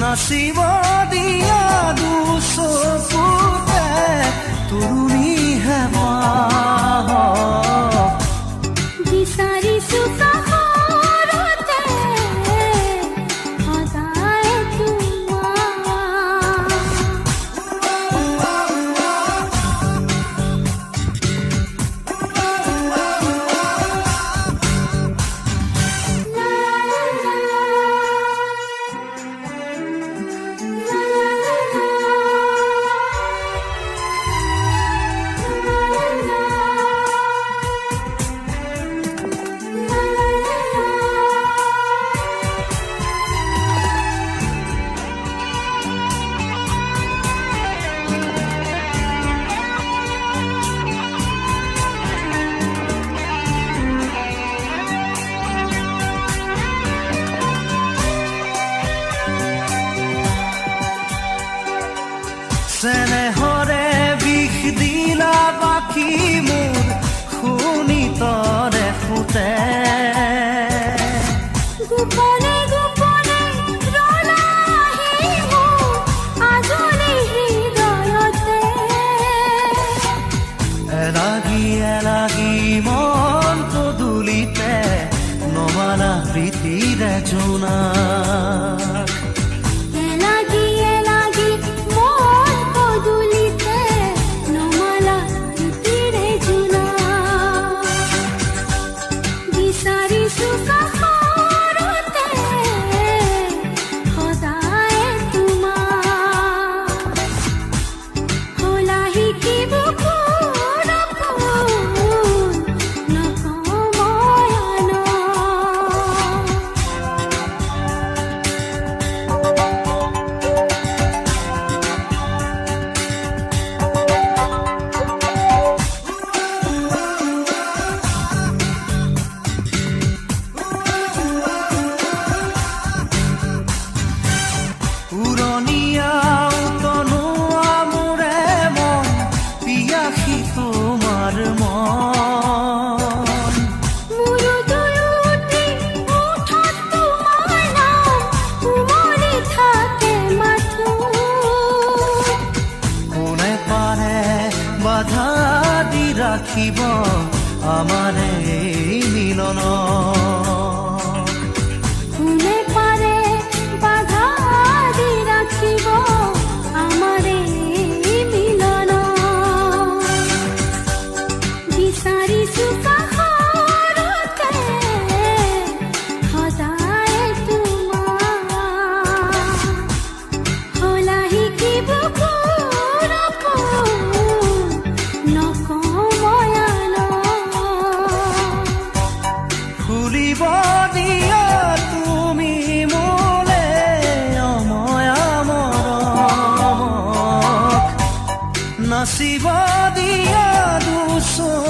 নাচিব দিয়া দুচকুতে তৰুণীহে বিচাৰিছো কাষৰতে সদায় চেনেহৰে বিষ দিলা বাকী মোৰ শুনি তৰে ফুটে গোপনে গোপনে ৰলাহি মোৰ আজলি হৃদয়তে এলাগি এলাগি মন পদূলিতে নমালা প্ৰীতিৰে জোনা বাধা দি ৰাখিব আমাৰ এই মিলন কোনে পাৰে বাধা দি ৰাখিব আমাৰ এই মিলন বিচাৰিছো কাষৰতে সদায় হলাহি কি খুলিব দিয়া তুমি মোলে অময়া মৰমক নাচিব দিয়া দুচকুতে